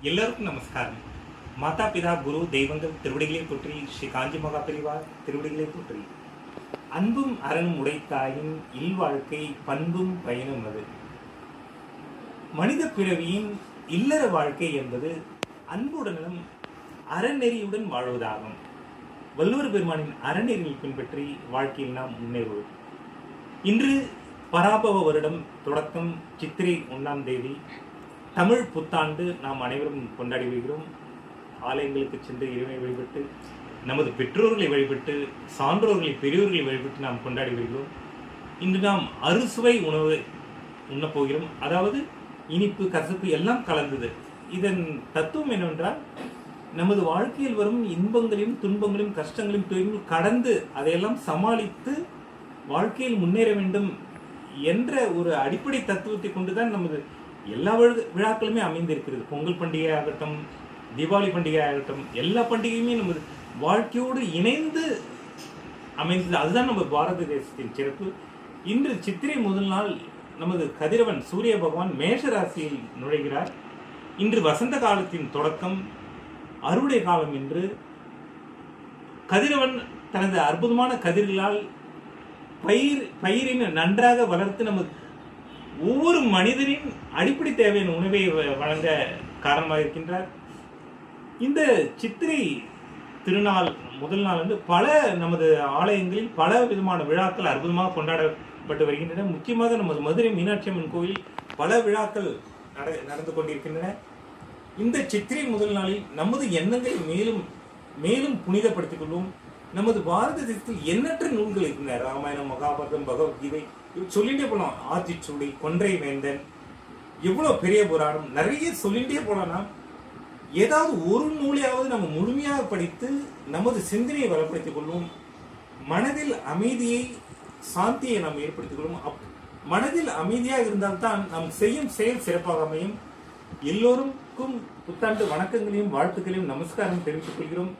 எல்லாருக்கும் நமஸ்காரம். மாதா பிதா குரு தெய்வங்கள் திருவடிகளை போற்றி, ஸ்ரீ காஞ்சி மகா பெரிவார் திருவடிகளை போற்றி. அன்பும் அரணும் உடைத்தாயின் இல்வாழ்க்கை பண்பும் பயனும் அது. மனித பிறவியின் இல்லற வாழ்க்கை என்பது அன்புடனும் அறநெறியுடன் வாழ்வதாகும். வள்ளுவர் பெருமானின் அறநெறியை பின்பற்றி வாழ்க்கையில் நாம் முன்னேறுவோம். இன்று பராபவ வருடம் தொடக்கம் சித்திரை 1ஆம் தேதி தமிழ் புத்தாண்டு நாம் அனைவரும் கொண்டாடி வருகிறோம். ஆலயங்களுக்கு சென்று இறைவனை வழிபட்டு, நமது பெற்றோர்களை வழிபட்டு, சான்றோர்களை பெரியோர்களை வழிபட்டு நாம் கொண்டாடி வருகிறோம். இன்று நாம் அறுசுவை உணவு உண்ணப்போகிறோம். அதாவது இனிப்பு, கசப்பு எல்லாம் கலந்தது. இதன் தத்துவம் என்னவென்றால், நமது வாழ்க்கையில் வரும் இன்பங்களையும் துன்பங்களையும் கஷ்டங்களையும் துன்பங்களையும் கடந்து அதையெல்லாம் சமாளித்து வாழ்க்கையில் முன்னேற வேண்டும் என்ற ஒரு அடிப்படை தத்துவத்தை கொண்டுதான் நமது எல்லா விழாக்களுமே அமைந்திருக்கிறது. பொங்கல் பண்டிகை ஆகட்டும், தீபாவளி பண்டிகை ஆகட்டும், எல்லா பண்டிகையுமே நமது வாழ்க்கையோடு இணைந்து அமைந்தது. அதுதான் நம்ம பாரத தேசத்தின் சிறப்பு. இன்று சித்திரை முதல் நாள் நமது கதிரவன் சூரிய பகவான் மேஷ ராசியில் நுழைகிறார். இன்று வசந்த காலத்தின் தொடக்கம், அறுவடை காலம். என்று கதிரவன் தனது அற்புதமான கதிர்களால் பயிரின் நன்றாக வளர்த்து நமது ஒவ்வொரு மனிதனின் அடிப்படை தேவையான உணவை வழங்க காரணமாக இருக்கின்றார். இந்த சித்திரை திருநாள் முதல் நாள் வந்து பல நமது ஆலயங்களில் பல விதமான விழாக்கள் அற்புதமாக கொண்டாடப்பட்டு வருகின்றன. முக்கியமாக நமது மதுரை மீனாட்சி அம்மன் கோவில் பல விழாக்கள் நடந்து கொண்டிருக்கின்றன. இந்த சித்திரை முதல் நாளில் நமது எண்ணங்களை மேலும் மேலும் புனிதப்படுத்திக் கொள்வோம். நமது பாரத தேசத்தில் எண்ணற்ற நூல்கள் இருக்கின்றன. ராமாயணம், மகாபாரதம், பகவத்கீதை, சொல்லிட்டே போலாம். ஆத்திச்சூடி, கொன்றை வேந்தன், எவ்வளவு பெரிய புராணம், நிறைய சொல்லிட்டே போலாம். ஏதாவது ஒரு நூலையாவது நம்ம முழுமையாக படித்து நமது சிந்தனையை வளப்படுத்திக் கொள்வோம். மனதில் அமைதியை, சாந்தியை நாம் ஏற்படுத்திக் கொள்வோம். மனதில் அமைதியாக இருந்தால்தான் நாம் செய்யும் செயல் சிறப்பாக அமையும். எல்லோருக்கும் புத்தாண்டு வணக்கங்களையும் வாழ்த்துக்களையும் நமஸ்காரம் தெரிவித்துக் கொள்கிறோம்.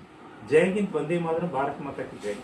ஜெயஹிந்த், வந்தே மாதரம், பாரத் மாதா கி ஜெய்.